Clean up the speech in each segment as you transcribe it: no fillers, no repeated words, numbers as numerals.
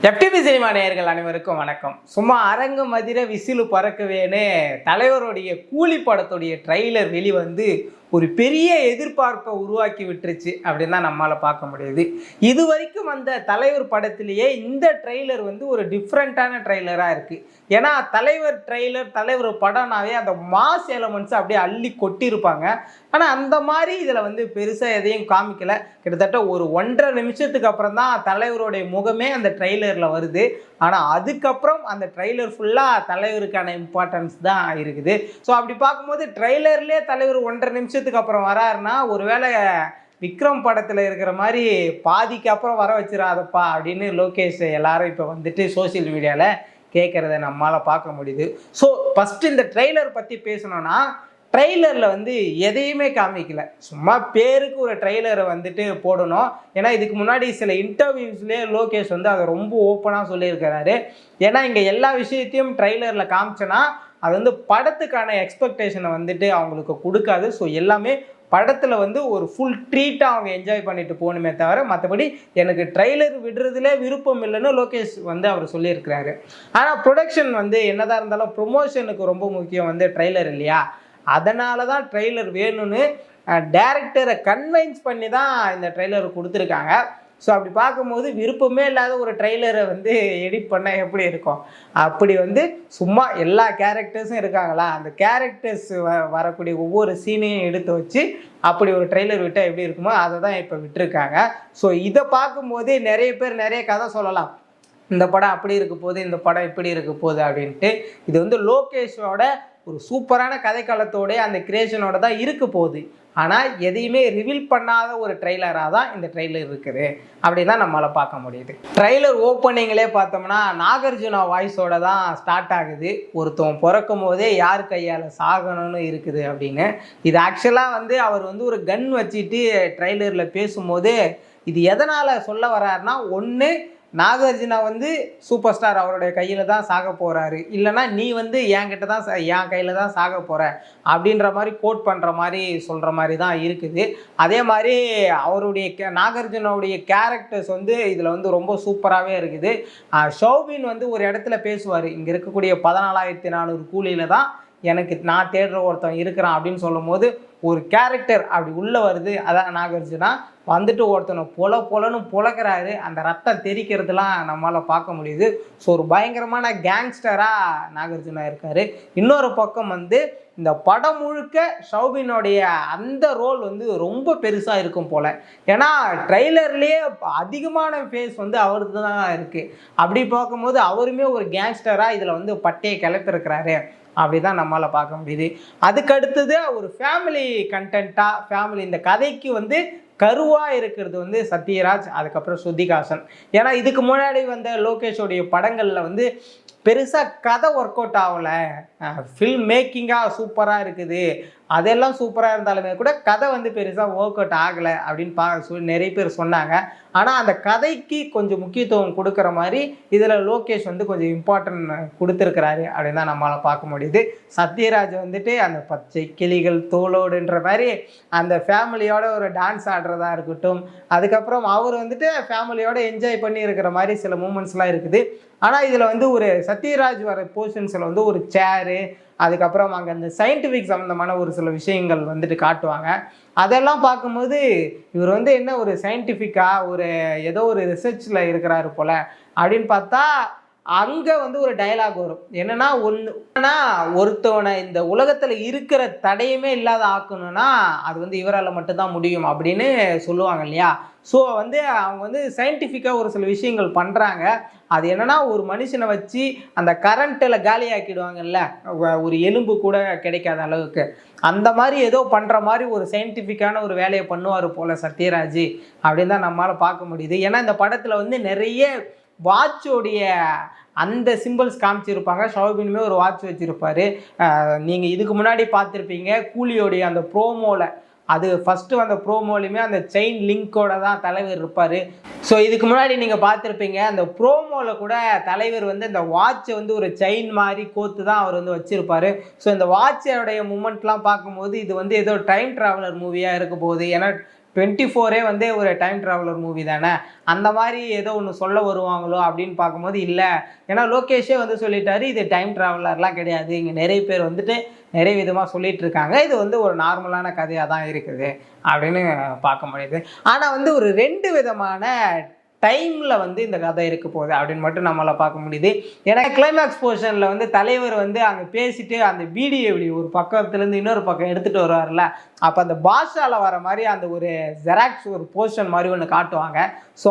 FTP cinema நேயர்கள் அனைவருக்கும் வணக்கம். சும்மா அரங்கு மதிர விசிலு பறக்கவேன்னு தலைவருடைய கூலி படத்துடைய ட்ரெய்லர் வெளிவந்து ஒரு பெரிய எதிர்பார்ப்பை உருவாக்கி விட்டுருச்சு அப்படின்னு தான் நம்மளால் பார்க்க முடியுது. இது வரைக்கும் அந்த தலைவர் படத்திலேயே இந்த ட்ரெய்லர் வந்து ஒரு டிஃப்ரெண்ட்டான ட்ரெய்லராக இருக்குது. ஏன்னா தலைவர் ட்ரெய்லர், தலைவர் படம்னாவே அந்த மாஸ் எலமெண்ட்ஸ் அப்படியே அள்ளி கொட்டியிருப்பாங்க. ஆனால் அந்த மாதிரி இதில் வந்து பெருசாக எதையும் காமிக்கலை. கிட்டத்தட்ட ஒரு 1.5 நிமிஷத்துக்கு அப்புறம் தான் தலைவருடைய முகமே அந்த ட்ரெய்லரில் வருது. ஆனால் அதுக்கப்புறம் அந்த ட்ரெய்லர் ஃபுல்லாக தலைவருக்கான இம்பார்ட்டன்ஸ் தான் இருக்குது. ஸோ அப்படி பார்க்கும்போது ட்ரெய்லர்லேயே தலைவர் 1.5 நிமிஷத்துக்கு அப்புறம் வராருன்னா ஒருவேளை விக்ரம் படத்தில் இருக்கிற மாதிரி பாதிக்கு அப்புறம் வர வச்சிடாதப்பா அப்படின்னு லோகேஷ் எல்லாரும் இப்போ வந்துட்டு சோசியல் மீடியாவில் கேட்குறத நம்மளால் பார்க்க முடியுது. ஸோ ஃபஸ்ட்டு இந்த ட்ரெய்லர் பற்றி பேசணுன்னா, ட்ரெய்லரில் வந்து எதையுமே காமிக்கல. சும்மா பேருக்கு ஒரு ட்ரெய்லரை வந்துட்டு போடணும். ஏன்னா இதுக்கு முன்னாடி சில இன்டர்வியூஸ்லேயே லோகேஷ் வந்து அதை ரொம்ப ஓப்பனாக சொல்லியிருக்கிறாரு. ஏன்னா இங்கே எல்லா விஷயத்தையும் ட்ரெய்லரில் காமிச்சோன்னா அது வந்து படத்துக்கான எக்ஸ்பெக்டேஷனை வந்துட்டு அவங்களுக்கு கொடுக்காது. ஸோ எல்லாமே படத்தில் வந்து ஒரு ஃபுல் ட்ரீட்டாக அவங்க என்ஜாய் பண்ணிட்டு போகணுமே தவிர மற்றபடி எனக்கு ட்ரெய்லர் விடுறதுலே விருப்பம் இல்லைன்னு லோகேஷ் வந்து அவர் சொல்லியிருக்கிறாரு. ஆனால் ப்ரொடக்ஷன் வந்து என்னதான் இருந்தாலும் ப்ரொமோஷனுக்கு ரொம்ப முக்கியம் வந்து ட்ரெய்லர் இல்லையா? அதனால தான் ட்ரெய்லர் வேணும்னு டைரக்டரை கன்வின்ஸ் பண்ணி தான் இந்த ட்ரெய்லர் கொடுத்துருக்காங்க. ஸோ அப்படி பார்க்கும்போது விருப்பமே இல்லாத ஒரு ட்ரெய்லரை வந்து எடிட் பண்ணால் எப்படி இருக்கும்? அப்படி வந்து சும்மா எல்லா கேரக்டர்ஸும் இருக்காங்களா, அந்த கேரக்டர்ஸ் வரக்கூடிய ஒவ்வொரு சீனையும் எடுத்து வச்சு அப்படி ஒரு ட்ரெய்லர் விட்டால் எப்படி இருக்குமோ அதை தான் இப்போ விட்டுருக்காங்க. ஸோ இதை பார்க்கும்போதே நிறைய பேர் நிறைய கதை சொல்லலாம். இந்த படம் அப்படி இருக்க போகுது, இந்த படம் இப்படி இருக்க போகுது அப்படின்ட்டு. இது வந்து லோகேஷோட ஒரு சூப்பரான கதைக்களத்தோட அந்த கிரியேஷனோட தான் இருக்க போகுது. ஆனால் எதையுமே ரிவீல் பண்ணாத ஒரு ட்ரெய்லராக தான் இந்த ட்ரெய்லர் இருக்குது அப்படின்னு தான் நம்மளால் பார்க்க முடியுது. ட்ரெய்லர் ஓப்பனிங்லே பார்த்தோம்னா நாகார்ஜுனா வாய்ஸோட தான் ஸ்டார்ட் ஆகுது. ஒருத்தவன் பிறக்கும் போதே யார் கையால் சாகணும்னு இருக்குது அப்படின்னு. இது ஆக்சுவலாக வந்து அவர் வந்து ஒரு கன் வச்சுட்டு ட்ரெய்லரில் பேசும்போது இது எதனால் சொல்ல வர்றாருன்னா, ஒன்று நாகார்ஜுனா வந்து சூப்பர் ஸ்டார் அவருடைய கையில் தான் சாக போகிறாரு, இல்லைனா நீ வந்து என்கிட்ட தான் என் கையில் தான் சாக போகிற அப்படின்ற மாதிரி கோட் பண்ணுற மாதிரி சொல்கிற மாதிரி தான் இருக்குது. அதே மாதிரி அவருடைய நாகார்ஜுனாவுடைய கேரக்டர்ஸ் வந்து இதில் வந்து ரொம்ப சூப்பராகவே இருக்குது. ஷௌபின் வந்து ஒரு இடத்துல பேசுவார், இங்கே இருக்கக்கூடிய 14,400 கூலியில் தான் எனக்கு நான் தேடுற ஒருத்தன் இருக்கிறான் அப்படின்னு சொல்லும் போது ஒரு கேரக்டர் அப்படி உள்ளே வருது. அதான் நாகார்ஜுனா வந்துட்டு ஒருத்தனை பொலன்னு பொழக்கிறாரு. அந்த ரத்தம் தெரிக்கிறதுலாம் நம்மளால் பார்க்க முடியுது. ஸோ ஒரு பயங்கரமான கேங்ஸ்டராக நாகார்ஜுனா இருக்கார். இன்னொரு பக்கம் வந்து இந்த படம் முழுக்க ஷௌபினுடைய அந்த ரோல் வந்து ரொம்ப பெருசாக இருக்கும் போல். ஏன்னா ட்ரெய்லர்லேயே அதிகமான ஃபேஸ் வந்து அவருக்கு தான் இருக்குது. அப்படி பார்க்கும்போது அவருமே ஒரு கேங்ஸ்டராக இதில் வந்து பட்டையை கிளப்பிருக்கிறாரு அப்படி தான் நம்மளால் பார்க்க முடியுது. அதுக்கு அடுத்தது ஒரு ஃபேமிலி கண்டென்ட்டாக ஃபேமிலி இந்த கதைக்கு வந்து கருவாக இருக்கிறது வந்து சத்யராஜ், அதுக்கப்புறம் ஸ்ருதிஹாசன். ஏன்னா இதுக்கு முன்னாடி வந்த லோகேஷோடைய படங்களில் வந்து பெருசாக கதை ஒர்க் அவுட் ஆகலை. ஃபில்ம் மேக்கிங்காக சூப்பராக இருக்குது, அதெல்லாம் சூப்பராக இருந்தாலுமே கூட கதை வந்து பெருசாக ஒர்க் அவுட் ஆகலை அப்படின்னு நிறைய பேர் சொன்னாங்க. ஆனால் அந்த கதைக்கு கொஞ்சம் முக்கியத்துவம் கொடுக்குற மாதிரி இதில் லோகேஷ் வந்து கொஞ்சம் இம்பார்ட்டன்ட் கொடுத்துருக்கிறாரு அப்படின்னு தான் நம்மளால் பார்க்க முடியுது. சத்யராஜ் வந்துட்டு அந்த பச்சை கிளிகள் தோளோடுன்ற மாதிரி அந்த ஃபேமிலியோட ஒரு டான்ஸ் ஆடுறதா இருக்கட்டும், அதுக்கப்புறம் அவர் வந்துட்டு ஃபேமிலியோட என்ஜாய் பண்ணி இருக்கிற மாதிரி சில மூமெண்ட்ஸ்லாம் இருக்குது. ஆனால் இதில் வந்து ஒரு சத்யராஜ் வர போர்ஷன்ஸில் வந்து ஒரு சேரு, அதுக்கப்புறம் அங்கே அந்த சயின்டிஃபிக் சம்மந்தமான ஒரு சில விஷயங்கள் வந்துட்டு காட்டுவாங்க. அதெல்லாம் பார்க்கும்போது இவர் வந்து என்ன ஒரு சயின்டிஃபிக்காக ஒரு ஏதோ ஒரு ரிசர்ச்சில் இருக்கிறாரு போல் அப்படின்னு பார்த்தா அங்கே வந்து ஒரு டயலாக் வரும். என்னென்னா ஒருத்தவனை இந்த உலகத்தில் இருக்கிற தடையுமே இல்லாத ஆக்கணும்னா அது வந்து இவரால் மட்டும்தான் முடியும் அப்படின்னு சொல்லுவாங்க இல்லையா? ஸோ வந்து அவங்க வந்து சயின்டிஃபிக்காக ஒரு சில விஷயங்கள் பண்ணுறாங்க. அது என்னென்னா ஒரு மனுஷனை வச்சு அந்த கரண்ட்டில் காலியாக்கிடுவாங்கல்ல, ஒரு எலும்பு கூட கிடைக்காத அளவுக்கு அந்த மாதிரி ஏதோ பண்ணுற மாதிரி ஒரு சயின்டிஃபிக்கான ஒரு வேலையை பண்ணுவார் போல் சத்யராஜ் அப்படின்னு தான் நம்மளால் பார்க்க முடியுது. ஏன்னா இந்த படத்தில் வந்து நிறைய வாட்சோடைய அந்த சிம்பிள்ஸ் காமிச்சிருப்பாங்க. ஷௌபினுமே ஒரு வாட்ச் வச்சுருப்பார். நீங்கள் இதுக்கு முன்னாடி பார்த்துருப்பீங்க கூலியோடைய அந்த ப்ரோமோவில், அது ஃபஸ்ட்டு வந்த ப்ரோமோலையுமே அந்த செயின் லிங்கோட தான் தலைவர் இருப்பார். ஸோ இதுக்கு முன்னாடி நீங்கள் பார்த்துருப்பீங்க அந்த ப்ரோமோவில் கூட தலைவர் வந்து அந்த வாட்சை வந்து ஒரு செயின் மாதிரி கோத்து தான் அவர் வந்து வச்சுருப்பார். ஸோ இந்த வாட்சோடைய மூமெண்ட்லாம் பார்க்கும்போது இது வந்து ஏதோ டைம் ட்ராவலர் மூவியாக இருக்க போகுது. ஏன்னா 24 வந்து ஒரு டைம் ட்ராவலர் மூவி தானே, அந்த மாதிரி ஏதோ ஒன்று சொல்ல வருவாங்களோ அப்படின்னு பார்க்கும்போது இல்லை. ஏன்னா லோகேஷே வந்து சொல்லிட்டாரு, இது டைம் ட்ராவலர்லாம் கிடையாது, இங்கே நிறைய பேர் வந்துட்டு நிறைய விதமாக சொல்லிட்டு இருக்காங்க, இது வந்து ஒரு நார்மலான கதையாக தான் இருக்குது அப்படின்னு பார்க்க முடியுது. ஆனால் வந்து ஒரு 2 விதமான டைமில் வந்து இந்த கதை இருக்க போகுது அப்படின்னு மட்டும் நம்மளால் பார்க்க முடியுது. ஏன்னா கிளைமேக்ஸ் போர்ஷனில் வந்து தலைவர் வந்து அங்கே பேசிட்டு அந்த வீடியோ இப்படி ஒரு பக்கத்துலேருந்து இன்னொரு பக்கம் எடுத்துகிட்டு வருவார்ல, அப்போ அந்த பாஷாவில் வர மாதிரி அந்த ஒரு ஜெராக்ஸ் ஒரு போர்ஷன் மாதிரி ஒன்று காட்டுவாங்க. ஸோ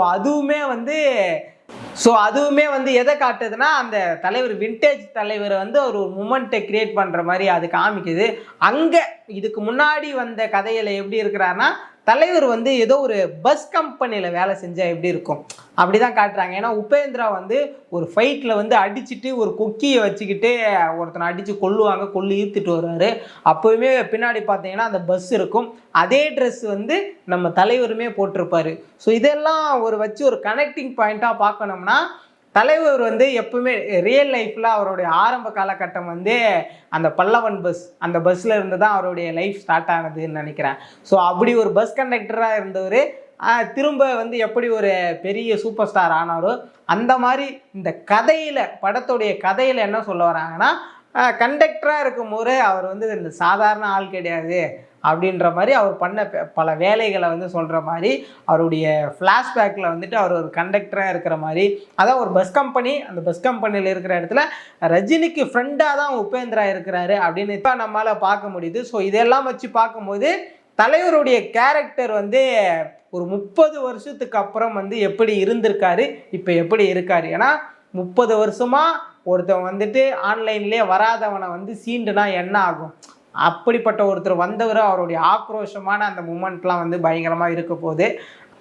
அதுவுமே வந்து எதை காட்டுதுன்னா, அந்த தலைவர் வின்டேஜ் தலைவரை வந்து ஒரு மூமெண்ட்டை கிரியேட் பண்ணுற மாதிரி அது காமிக்குது. அங்கே இதுக்கு முன்னாடி வந்த கதையில் எப்படி இருக்கிறாருன்னா, தலைவர் வந்து ஏதோ ஒரு பஸ் கம்பெனியில் வேலை செஞ்சால் எப்படி இருக்கும் அப்படி தான் காட்டுறாங்க. ஏன்னா உபேந்திரா வந்து ஒரு ஃபைட்டில் வந்து அடிச்சுட்டு ஒரு கொக்கியை வச்சுக்கிட்டு ஒருத்தனை அடித்து கொல்லு ஈர்த்துட்டு வருவார். அப்போவுமே பின்னாடி பார்த்தீங்கன்னா அந்த பஸ் இருக்கும், அதே ட்ரெஸ் வந்து நம்ம தலைவருமே போட்டிருப்பார். ஸோ இதெல்லாம் ஒரு கனெக்டிங் பாயிண்ட்டாக பார்க்கணும்னா, தலைவர் வந்து எப்பவுமே ரியல் லைஃப்பில் அவருடைய ஆரம்ப காலகட்டம் வந்து அந்த பல்லவன் பஸ், அந்த பஸ்ஸில் இருந்து தான் அவருடைய லைஃப் ஸ்டார்ட் ஆனதுன்னு நினைக்கிறேன். ஸோ அப்படி ஒரு பஸ் கண்டக்டராக இருந்தவர் திரும்ப வந்து எப்படி ஒரு பெரிய சூப்பர் ஸ்டார் ஆனாரோ, அந்த மாதிரி இந்த படத்துடைய கதையில் என்ன சொல்ல வராங்கன்னா, கண்டக்டராக இருக்கும்போது அவர் வந்து இந்த சாதாரண ஆள் கிடையாது அப்படின்ற மாதிரி அவர் பண்ண பல வேலைகளை வந்து சொல்கிற மாதிரி, அவருடைய ஃப்ளாஷ்பேக்கில் வந்துட்டு அவர் ஒரு கண்டக்டராக இருக்கிற மாதிரி, அதான் ஒரு பஸ் கம்பெனி, அந்த பஸ் கம்பெனியில் இருக்கிற இடத்துல ரஜினிக்கு ஃப்ரெண்டாக தான் உபேந்திரா இருக்கிறாரு அப்படின்னு இப்போ நம்மளால் பார்க்க முடியுது. ஸோ இதெல்லாம் வச்சு பார்க்கும்போது தலைவருடைய கேரக்டர் வந்து ஒரு 30 வருஷத்துக்கு அப்புறம் வந்து எப்படி இருந்திருக்காரு, இப்போ எப்படி இருக்காரு. ஏன்னா 30 வருஷமாக ஒருத்தன் வந்துட்டு ஆன்லைன்லேயே வராதவனை வந்து சீண்டுனா என்ன ஆகும், அப்படிப்பட்ட ஒருத்தர் வந்தவர், அவருடைய ஆக்ரோஷமான அந்த மூமெண்ட்லாம் வந்து பயங்கரமாக இருக்க போகுது.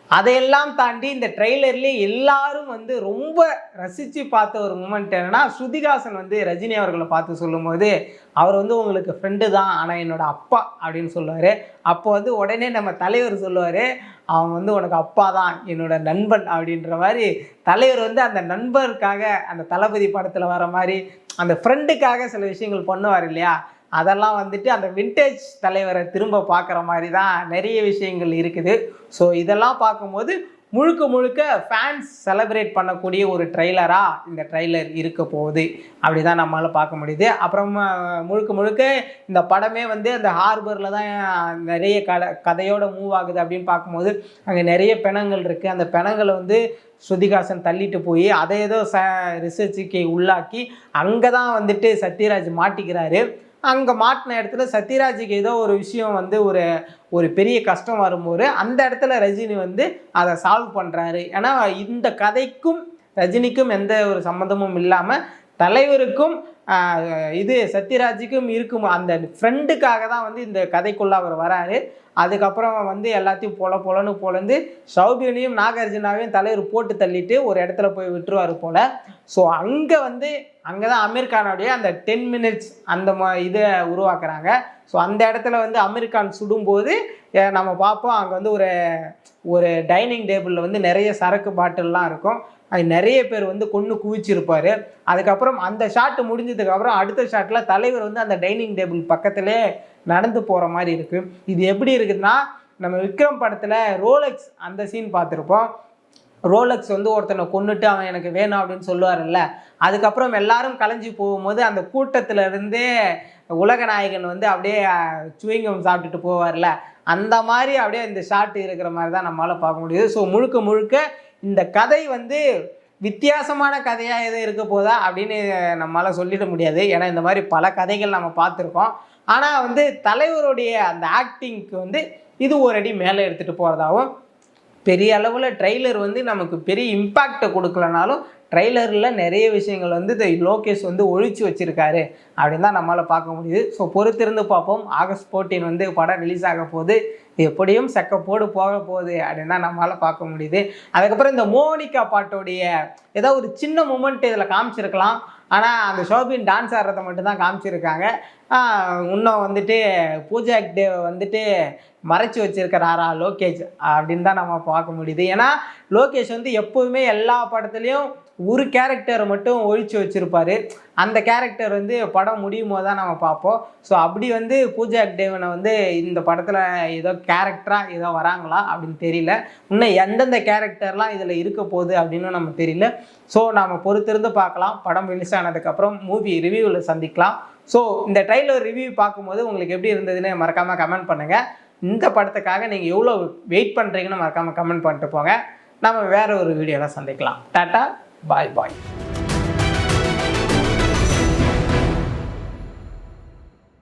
அதையெல்லாம் தாண்டி இந்த ட்ரெய்லர்லேயே எல்லாரும் வந்து ரொம்ப ரசித்து பார்த்த ஒரு மூமெண்ட் என்னென்னா, ஸ்ருதிஹாசன் வந்து ரஜினி அவர்களை பார்த்து சொல்லும்போது, அவர் வந்து உங்களுக்கு ஃப்ரெண்டு தான், ஆனால் என்னோடய அப்பா அப்படின்னு சொல்லுவார். அப்போ வந்து உடனே நம்ம தலைவர் சொல்லுவார், அவன் வந்து உனக்கு அப்பா தான், என்னோட நண்பன் அப்படின்ற மாதிரி. தலைவர் வந்து அந்த நண்பருக்காக அந்த தளபதி படத்தில் வர மாதிரி அந்த ஃப்ரெண்டுக்காக சில விஷயங்கள் பண்ணுவார் இல்லையா, அதெல்லாம் வந்துட்டு அந்த வின்டேஜ் தலைவரை திரும்ப பார்க்குற மாதிரி தான் நிறைய விஷயங்கள் இருக்குது. ஸோ இதெல்லாம் பார்க்கும்போது முழுக்க ஃபேன்ஸ் செலிப்ரேட் பண்ணக்கூடிய ஒரு ட்ரெய்லராக இந்த ட்ரெய்லர் இருக்க போகுது அப்படி தான் நம்மளால் பார்க்க முடியுது. அப்புறம் முழுக்க இந்த படமே வந்து அந்த ஹார்பரில் தான் நிறைய கதையோடு மூவ் ஆகுது அப்படின்னு பார்க்கும்போது, அங்கே நிறைய பிணங்கள் இருக்குது. அந்த பிணங்களை வந்து ஸ்ருதிஹாசன் தள்ளிட்டு போய் அதை ஏதோ ரிசர்ச்சுக்கு உள்ளாக்கி அங்கே தான் வந்துட்டு சத்யராஜ் மாட்டிக்கிறாரு. அங்கே மாட்டின இடத்துல சத்யராஜுக்கு ஏதோ ஒரு விஷயம் வந்து ஒரு பெரிய கஷ்டம் வரும்போது அந்த இடத்துல ரஜினி வந்து அதை சால்வ் பண்ணுறாரு. ஏன்னா இந்த கதைக்கும் ரஜினிக்கும் எந்த ஒரு சம்மந்தமும் இல்லாமல் தலைவருக்கும் சத்யராஜுக்கும் இருக்கும் அந்த ஃப்ரெண்டுக்காக தான் வந்து இந்த கதைக்குள்ளே அவர் வராரு. அதுக்கப்புறம் வந்து எல்லாத்தையும் பொலன்னு பொலந்து சௌபியனையும் நாகார்ஜுனாவையும் தலைவர் போட்டு தள்ளிட்டு ஒரு இடத்துல போய் விட்டுருவார் போல். ஸோ அங்கே தான் அமீர் கானுடைய அந்த 10 மினிட்ஸ் அந்த இதை உருவாக்குறாங்க. ஸோ அந்த இடத்துல வந்து அமீர் கான் சுடும்போது நம்ம பார்ப்போம், அங்கே வந்து ஒரு டைனிங் டேபிளில் வந்து நிறைய சரக்கு பாட்டில்லாம் இருக்கும், அது நிறைய பேர் வந்து கொன்று குவிச்சிருப்பார். அதுக்கப்புறம் அந்த ஷாட்டு முடிஞ்சதுக்கப்புறம் அடுத்த ஷாட்டில் தலைவர் வந்து அந்த டைனிங் டேபிள் பக்கத்திலே நடந்து போகிற மாதிரி இருக்குது. இது எப்படி இருக்குதுன்னா, நம்ம விக்ரம் படத்தில் ரோலெக்ஸ் அந்த சீன் பார்த்துருப்போம். ரோலெக்ஸ் வந்து ஒருத்தனை கொண்டுட்டு அவன் எனக்கு வேணும் அப்படின்னு சொல்லுவார்ல, அதுக்கப்புறம் எல்லாரும் கலைஞ்சி போகும்போது அந்த கூட்டத்தில் இருந்தே உலகநாயகன் வந்து அப்படியே சுவிங்கம் சாப்பிட்டுட்டு போவார்ல, அந்த மாதிரி அப்படியே இந்த ஷாட் இருக்கிற மாதிரி தான் நம்மளால் பார்க்க முடியுது. ஸோ முழுக்க இந்த கதை வந்து வித்தியாசமான கதையாக எதுவும் இருக்க போதா அப்படின்னு நம்மளால் சொல்லிட முடியாது. ஏன்னா இந்த மாதிரி பல கதைகள் நம்ம பார்த்துருக்கோம். ஆனால் வந்து தலைவருடைய அந்த ஆக்டிங்க்கு வந்து இது ஒரு அடி மேலே எடுத்துகிட்டு போகிறதாகவும், பெரிய அளவில் ட்ரெய்லர் வந்து நமக்கு பெரிய இம்பேக்டை கொடுக்கலனாலும் ட்ரெய்லரில் நிறைய விஷயங்கள் வந்து லோகேஷ் வந்து ஒழிச்சு வச்சுருக்காரு அப்படின்னு தான் நம்மளால் பார்க்க முடியுது. ஸோ பொறுத்திருந்து பார்ப்போம். ஆகஸ்ட் 14 வந்து படம் ரிலீஸ் ஆக போகுது, எப்படியும் செக்கப்போடு போக போகுது அப்படின்னு தான் நம்மளால் பார்க்க முடியுது. அதுக்கப்புறம் இந்த மோனிகா பாட்டோடைய ஏதோ ஒரு சின்ன மூமெண்ட் இதில் காமிச்சிருக்கலாம், ஆனால் அந்த ஷோபின் டான்ஸ் ஆடுறதை மட்டும்தான் காமிச்சிருக்காங்க. இன்னும் வந்துட்டு பூஜா டே வந்துட்டு மறைச்சி வச்சிருக்கிறாரா லோகேஷ் அப்படின்னு தான் நம்ம பார்க்க முடியுது. ஏன்னா லோகேஷ் வந்து எப்போதுமே எல்லா படத்துலையும் ஒரு கேரக்டரை மட்டும் ஒழிச்சு வச்சுருப்பாரு. அந்த கேரக்டர் வந்து படம் முடியும் போது தான் நம்ம பார்ப்போம். ஸோ அப்படி வந்து பூஜா ஹெக்டேவனை வந்து இந்த படத்தில் ஏதோ கேரக்டராக ஏதோ வராங்களா அப்படின்னு தெரியல. இன்னும் எந்தெந்த கேரக்டர்லாம் இதில் இருக்க போகுது அப்படின்னு நம்ம தெரியல. ஸோ நாம் பொறுத்திருந்து பார்க்கலாம். படம் ரிலீஸ் ஆனதுக்கப்புறம் மூவி ரிவ்யூவில் சந்திக்கலாம். ஸோ இந்த ட்ரைலர் ரிவ்யூ பார்க்கும்போது உங்களுக்கு எப்படி இருந்ததுன்னு மறக்காமல் கமெண்ட் பண்ணுங்கள். இந்த படத்துக்காக நீங்கள் எவ்வளோ வெயிட் பண்ணுறீங்கன்னு மறக்காமல் கமெண்ட் பண்ணிட்டு போங்க. நம்ம வேறு ஒரு வீடியோவில் சந்திக்கலாம். டாட்டா, பாய் பாய்.